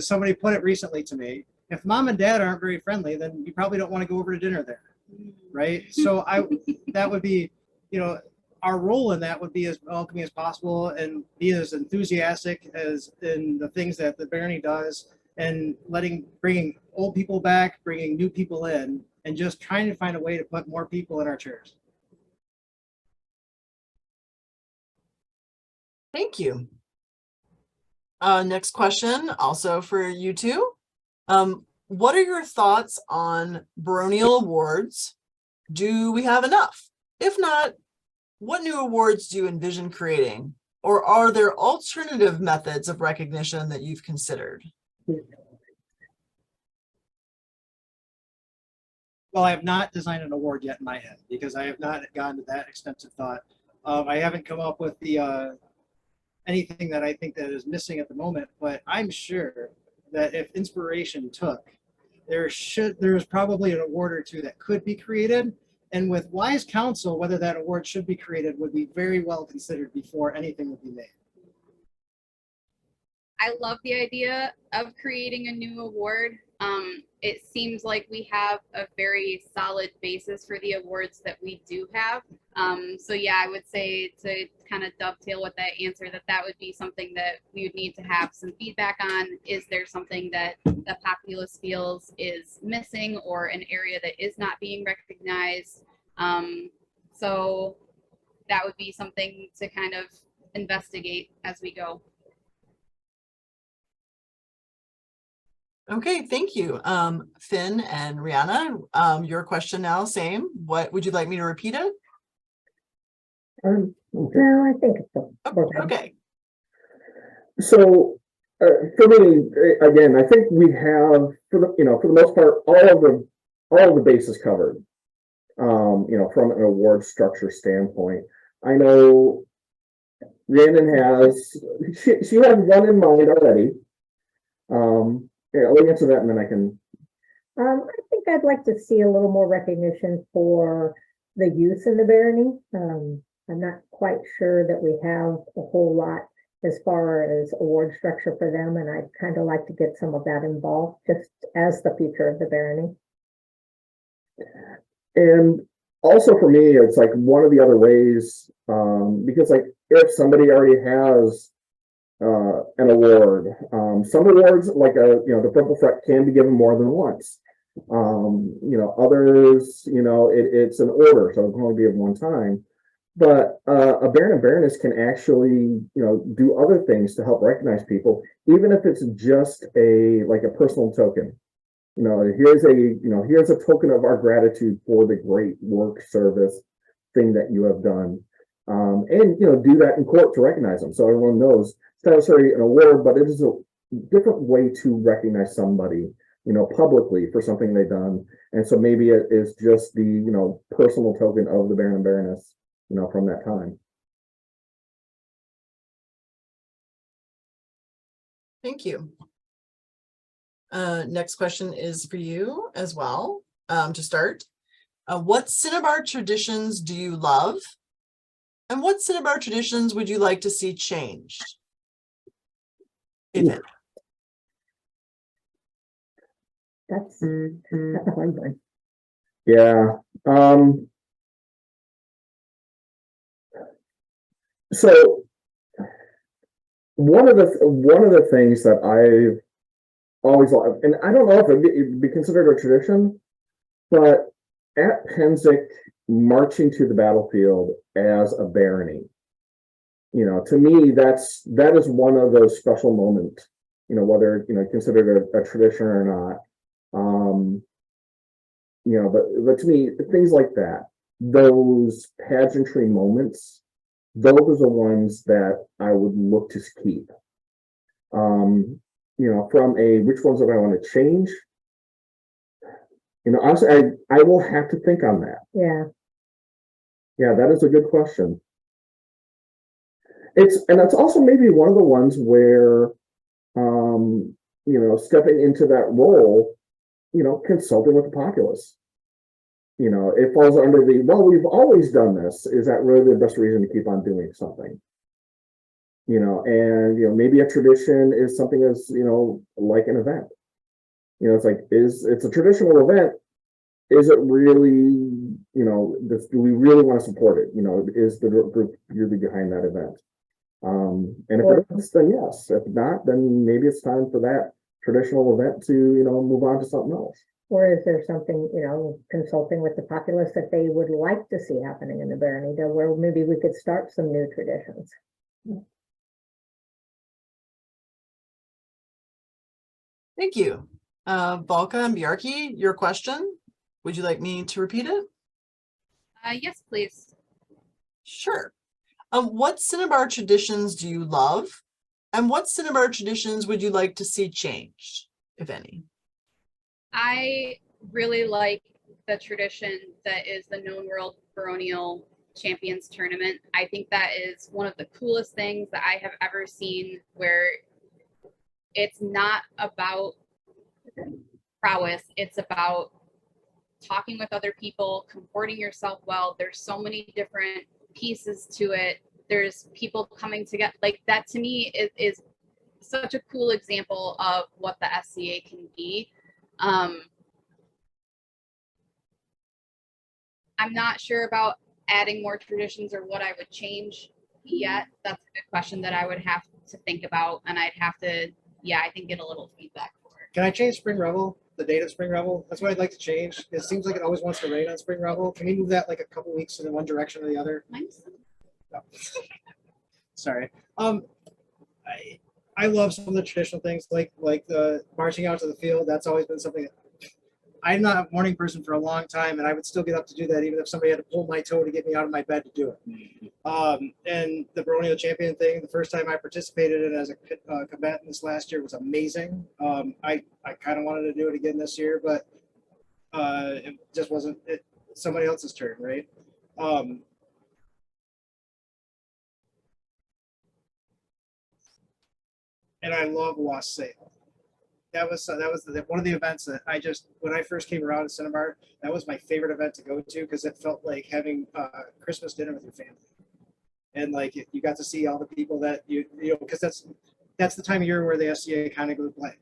somebody put it recently to me, if mom and dad aren't very friendly, then you probably don't want to go over to dinner there, right? So that would be, you know, our role in that would be as welcoming as possible, and be as enthusiastic as in the things that the barony does, and bringing old people back, bringing new people in, and just trying to find a way to put more people in our chairs. Thank you. Next question, also for you two. What are your thoughts on Baronial awards? Do we have enough? If not, what new awards do you envision creating? Or are there alternative methods of recognition that you've considered? Well, I have not designed an award yet in my head because I have not gone to that extensive thought. I haven't come up with the anything that I think that is missing at the moment, but I'm sure that if inspiration took, there's probably an award or two that could be created. And with wise counsel, whether that award should be created would be very well considered before anything would be made. I love the idea of creating a new award. It seems like we have a very solid basis for the awards that we do have. So yeah, I would say, to kind of dovetail with that answer, that would be something that we would need to have some feedback on. Is there something that the populace feels is missing, or an area that is not being recognized? So that would be something to kind of investigate as we go. Okay, thank you. Finn and Rhiannon, your question now, same. What would you like me to repeat it? Okay. No, I think it's okay. Okay. So for me, again, I think we have, for the most part, all of the bases covered. From an award structure standpoint, I know Rhiannon she has one in mind already. Yeah, let me answer that, and then I can. I think I'd like to see a little more recognition for the youth in the barony. I'm not quite sure that we have a whole lot as far as award structure for them, and I'd kind of like to get some of that involved just as the future of the barony. And also for me, it's like one of the other ways, because like if somebody already has an award, some awards like the Purple Fret can be given more than once. Others, it's an order, so it can only be at one time. But a Baron and Baroness can actually, do other things to help recognize people, even if it's just a personal token. Here's a token of our gratitude for the great work, service thing that you have done. And do that in court to recognize them, so everyone knows it's not necessarily an award, but it is a different way to recognize somebody, publicly for something they've done. And so maybe it is just the personal token of the Baron and Baroness, from that time. Thank you. Next question is for you as well. To start, what Cynnabar traditions do you love? And what Cynnabar traditions would you like to see changed? If it. That's a hard one. Yeah. So one of the things that I've always loved, and I don't know if it'd be considered a tradition, but at Penzic, marching to the battlefield as a barony, to me, that is one of those special moments, whether considered a tradition or not. But to me, things like that, those pageantry moments, those are the ones that I would look to keep. From which ones do I want to change? Honestly, I will have to think on that. Yeah, that is a good question. That's also maybe one of the ones where, stepping into that role, consulting with the populace. It falls under we've always done this. Is that really the best reason to keep on doing something? Maybe a tradition is something as, like an event. It's like, it's a traditional event. Is it really, do we really want to support it? Is the group really behind that event? And if it is, then yes. If not, then maybe it's time for that traditional event to, move on to something else. Or is there something, consulting with the populace that they would like to see happening in the barony, that where maybe we could start some new traditions? Thank you. Valka and Bjarki, your question. Would you like me to repeat it? Yes, please. Sure. What Cynnabar traditions do you love? And what Cynnabar traditions would you like to see changed, if any? I really like the tradition that is the Known World Baronial Champions Tournament. I think that is one of the coolest things that I have ever seen, where it's not about prowess, it's about talking with other people, comporting yourself well. There's so many different pieces to it. There's people coming together. Like, that to me is such a cool example of what the SCA can be. I'm not sure about adding more traditions or what I would change yet. That's a good question that I would have to think about, and I'd have to, I think, get a little feedback for it. Can I change Spring Revel? The date of Spring Revel? That's what I'd like to change. It seems like it always wants to rain on Spring Revel. Can we move that like a couple weeks in one direction or the other? No. Sorry. I love some of the traditional things like the marching out to the field. That's always been something that I'm not a morning person for a long time, and I would still get up to do that even if somebody had to pull my toe to get me out of my bed to do it. And the Baronial Champion thing, the first time I participated in it as a combatant this last year was amazing. I kind of wanted to do it again this year, but it just wasn't somebody else's turn, right? And I love Wassail. That was one of the events that when I first came around to Cynnabar, that was my favorite event to go to, because it felt like having Christmas dinner with your family, and like you got to see all the people that you know, because that's the time of year where the SCA kind of goes blank,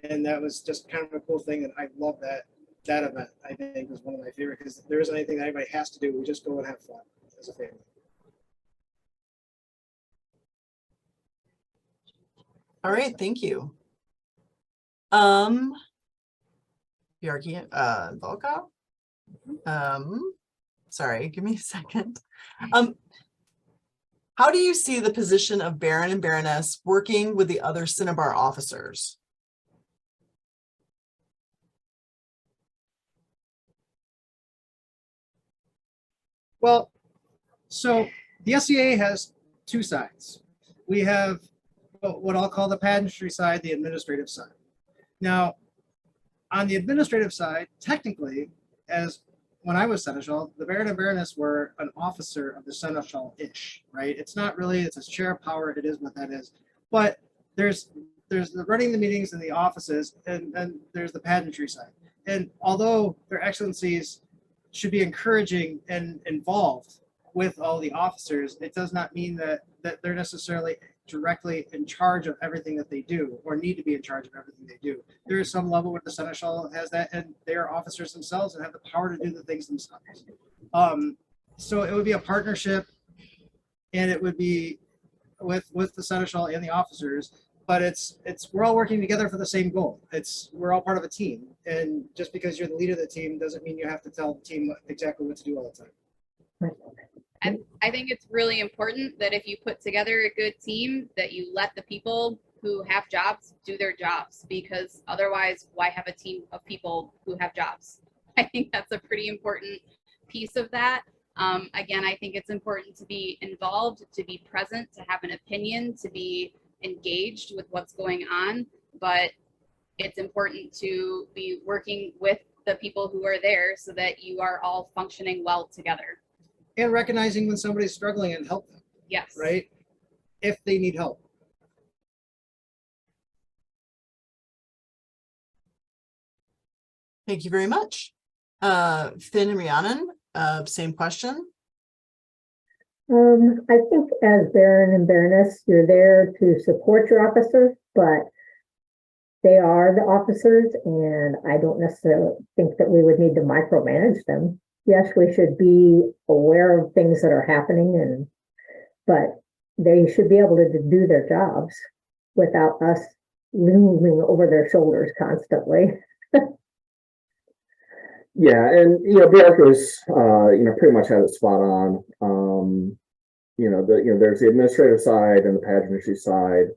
and that was just kind of a cool thing. And I love that event. I think was one of my favorite, because there isn't anything that anybody has to do. We just go and have fun as a family. All right, thank you. Bjarki, Valka. Sorry, give me a second. How do you see the position of Baron and Baroness working with the other Cynnabar officers? Well, so the SCA has two sides. We have what I'll call the pageantry side, the administrative side. Now, on the administrative side, technically, as when I was Seneschal, the Baron and Baroness were an officer of the Seneschal-ish, right? It's not really, it's a share of power, it is what that is. But there's the running the meetings in the offices, and there's the pageantry side. And although their excellencies should be encouraging and involved with all the officers, it does not mean that they're necessarily directly in charge of everything that they do, or need to be in charge of everything they do. There is some level where the Seneschal has that, and they are officers themselves and have the power to do the things themselves. So it would be a partnership, and it would be with the Seneschal and the officers, but it's we're all working together for the same goal. We're all part of a team, and just because you're the leader of the team doesn't mean you have to tell the team exactly what to do all the time. I think it's really important that if you put together a good team, that you let the people who have jobs do their jobs, because otherwise, why have a team of people who have jobs? I think that's a pretty important piece of that. Again, I think it's important to be involved, to be present, to have an opinion, to be engaged with what's going on, but it's important to be working with the people who are there so that you are all functioning well together. And recognizing when somebody's struggling and help them. Yes. Right? If they need help. Thank you very much. Finn and Rhiannon, same question. I think as Baron and Baroness, you're there to support your officers, but they are the officers, and I don't necessarily think that we would need to micromanage them. Yes, we should be aware of things that are happening, but they should be able to do their jobs without us looming over their shoulders constantly. Yeah, and Bjarki was pretty much had it spot on. There's the administrative side and the pageantry side.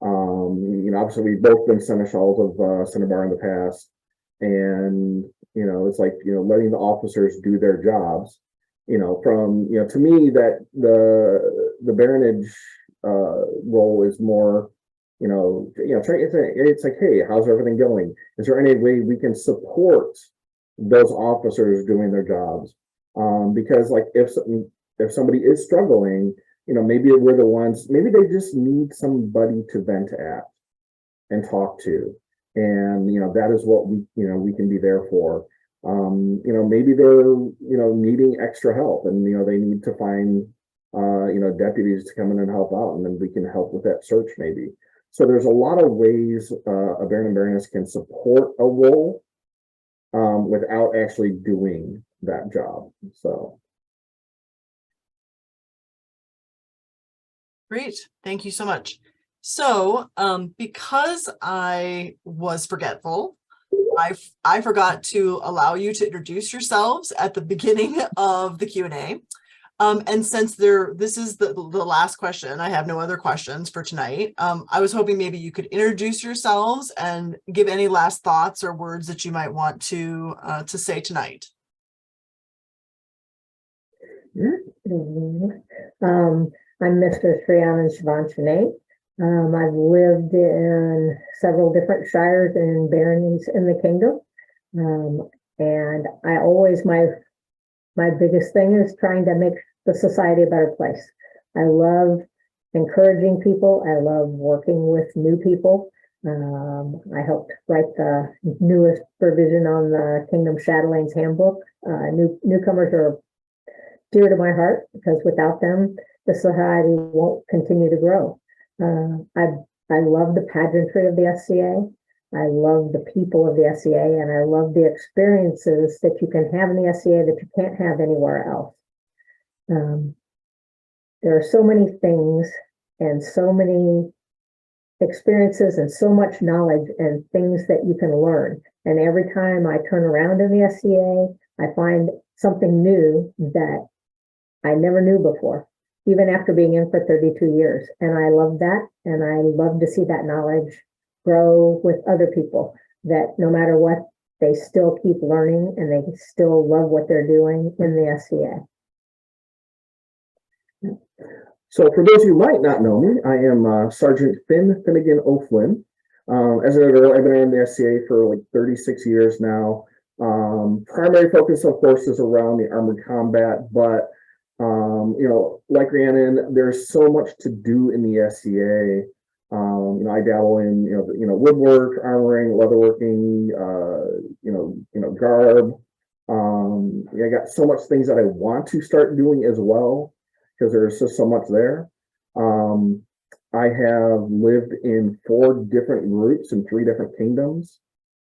Obviously we've both been seneschals of Cynnabar in the past, and it's like letting the officers do their jobs. From to me that the baronage role is more it's like, hey, how's everything going? Is there any way we can support those officers doing their jobs? Because like if somebody is struggling, maybe we're the ones, maybe they just need somebody to vent at and talk to. And, that is what we can be there for. Maybe they're, needing extra help and, they need to find, deputies to come in and help out, and then we can help with that search maybe. So there's a lot of ways a baron and baroness can support a role without actually doing that job. So. Great, thank you so much. So because I was forgetful, I forgot to allow you to introduce yourselves at the beginning of the Q&A. And since this is the last question, I have no other questions for tonight. I was hoping maybe you could introduce yourselves and give any last thoughts or words that you might want to say tonight. I'm Mistress Rhiannon. I've lived in several different shires and baronies in the kingdom. And I always, my biggest thing is trying to make the society a better place. I love encouraging people. I love working with new people. I helped write the newest provision on the Kingdom Chatelaines Handbook. Newcomers are dear to my heart because without them, the society won't continue to grow. I love the pageantry of the SCA. I love the people of the SCA, and I love the experiences that you can have in the SCA that you can't have anywhere else. There are so many things and so many experiences and so much knowledge and things that you can learn. And every time I turn around in the SCA, I find something new that I never knew before, even after being in for 32 years. And I love that. And I love to see that knowledge grow with other people, that no matter what, they still keep learning and they still love what they're doing in the SCA. So for those who might not know me, I am Sergeant Finnegan O'Flynn. As an adult, I've been in the SCA for like 36 years now. Primary focus, of course, is around the armored combat, but like Rhiannon, there's so much to do in the SCA. I dabble in woodwork, armoring, leatherworking, garb. I got so much things that I want to start doing as well because there's just so much there. I have lived in 4 different groups in 3 different kingdoms,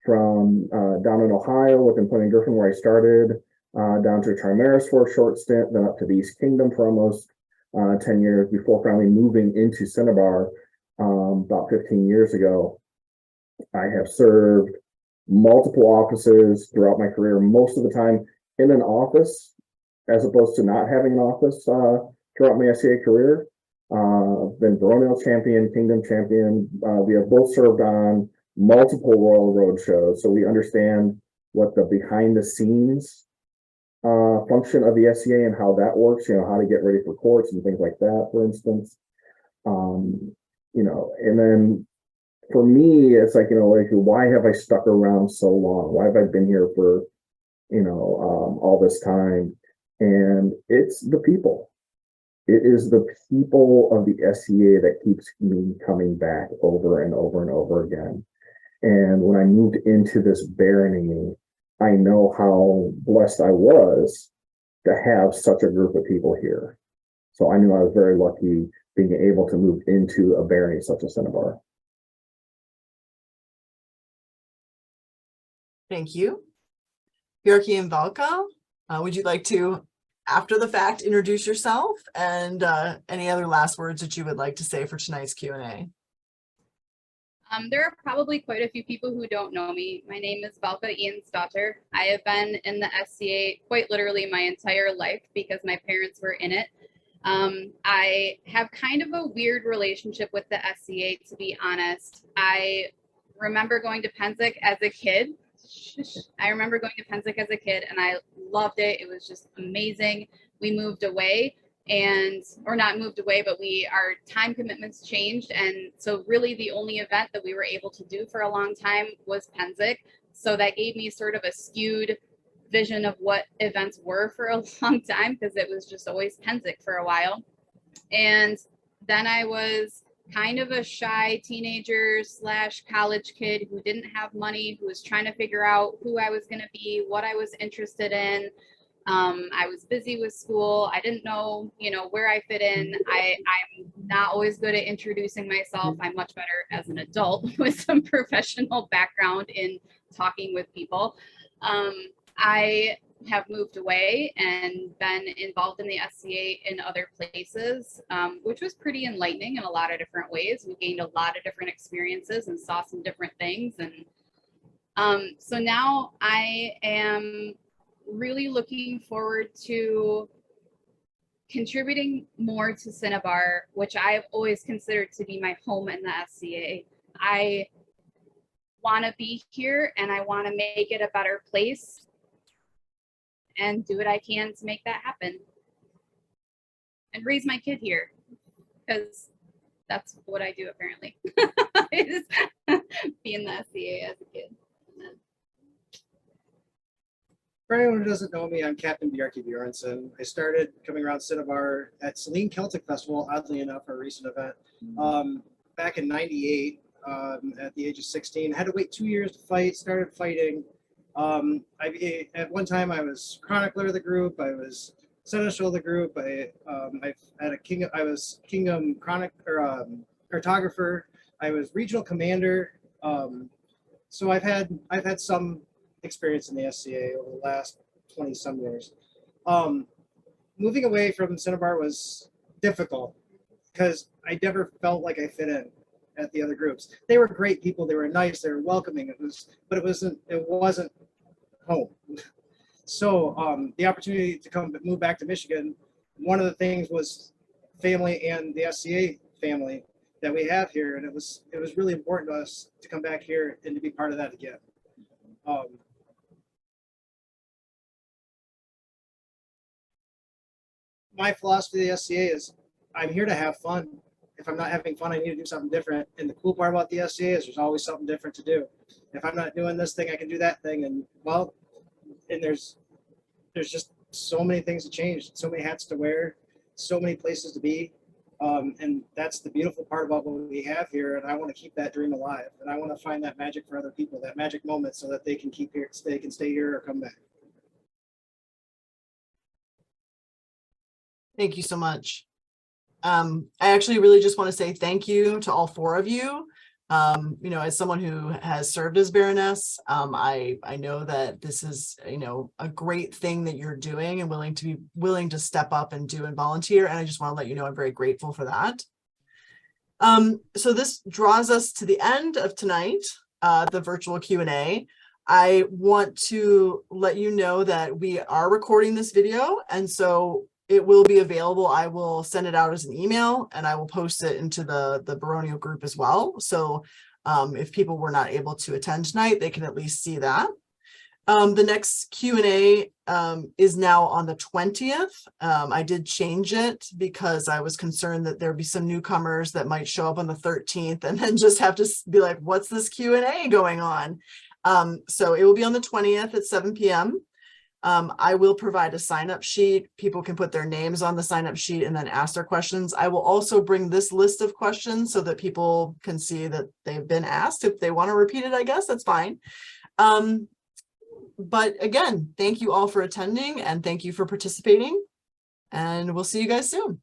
from down in Ohio with Employment Griffin, where I started, down to Trimaris for a short stint, then up to the East Kingdom for almost 10 years before finally moving into Cynnabar about 15 years ago. I have served multiple offices throughout my career, most of the time in an office, as opposed to not having an office throughout my SCA career. I've been Baronial champion, Kingdom champion. We have both served on multiple Royal Road shows, so we understand what the behind the scenes function of the SCA and how that works, how to get ready for courts and things like that, for instance. And then for me, it's like, why have I stuck around so long? Why have I been here for, all this time? And it's the people. It is the people of the SCA that keeps me coming back over and over and over again. And when I moved into this barony, I know how blessed I was to have such a group of people here. So I knew I was very lucky being able to move into a barony such as Cynnabar. Thank you. Bjarki and Valka, would you like to, after the fact, introduce yourself and any other last words that you would like to say for tonight's Q&A? There are probably quite a few people who don't know me. My name is Valka Ian's daughter. I have been in the SCA quite literally my entire life because my parents were in it. I have kind of a weird relationship with the SCA, to be honest. I remember going to Penzic as a kid. I remember going to Penzic as a kid and I loved it. It was just amazing. We moved away or not moved away, but our time commitments changed. And so really the only event that we were able to do for a long time was Penzic. So that gave me sort of a skewed vision of what events were for a long time because it was just always Penzic for a while. And then I was kind of a shy teenager / college kid who didn't have money, who was trying to figure out who I was going to be, what I was interested in. I was busy with school. I didn't know, where I fit in. I'm not always good at introducing myself. I'm much better as an adult with some professional background in talking with people. I have moved away and been involved in the SCA in other places, which was pretty enlightening in a lot of different ways. We gained a lot of different experiences and saw some different things. And so now I am really looking forward to contributing more to Cynnabar, which I've always considered to be my home in the SCA. I want to be here and I want to make it a better place and do what I can to make that happen. And raise my kid here, because that's what I do apparently. Is be in the SCA as a kid. For anyone who doesn't know me, I'm Captain Bjarki Bjornsson. I started coming around Cynnabar at Celine Celtic Festival, oddly enough, a recent event, back in '98 at the age of 16. I had to wait 2 years to fight, started fighting. At one time, I was chronicler of the group. I was seneschal of the group. I was kingdom cartographer. I was regional commander. So I've had some experience in the SCA over the last 20 some years. Moving away from Cynnabar was difficult because I never felt like I fit in at the other groups. They were great people. They were nice. They were welcoming. But it wasn't home. So the opportunity to move back to Michigan, one of the things was family and the SCA family that we have here, and it was really important to us to come back here and to be part of that again. My philosophy of the SCA is I'm here to have fun. If I'm not having fun, I need to do something different. And the cool part about the SCA is there's always something different to do. If I'm not doing this thing, I can do that thing. And there's just so many things to change, so many hats to wear, so many places to be. And that's the beautiful part about what we have here. And I want to keep that dream alive. And I want to find that magic for other people, that magic moment, so that they can stay here or come back. Thank you so much. I actually really just want to say thank you to all four of you. As someone who has served as Baroness, I know that this is, a great thing that you're doing and willing to step up and do and volunteer. And I just want to let you know I'm very grateful for that. So this draws us to the end of tonight, the virtual Q&A. I want to let you know that we are recording this video, and so it will be available. I will send it out as an email and I will post it into the Baronial group as well. So if people were not able to attend tonight, they can at least see that. The next Q&A is now on the 20th. I did change it because I was concerned that there'd be some newcomers that might show up on the 13th and then just have to be like, what's this Q&A going on? So it will be on the 20th at 7 p.m. I will provide a sign-up sheet. People can put their names on the sign-up sheet and then ask their questions. I will also bring this list of questions so that people can see that they've been asked. If they want to repeat it, I guess that's fine. But again, thank you all for attending and thank you for participating. And we'll see you guys soon.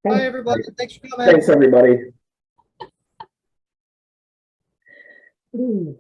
Bye, everybody. Thanks for coming. Thanks, everybody. Mm.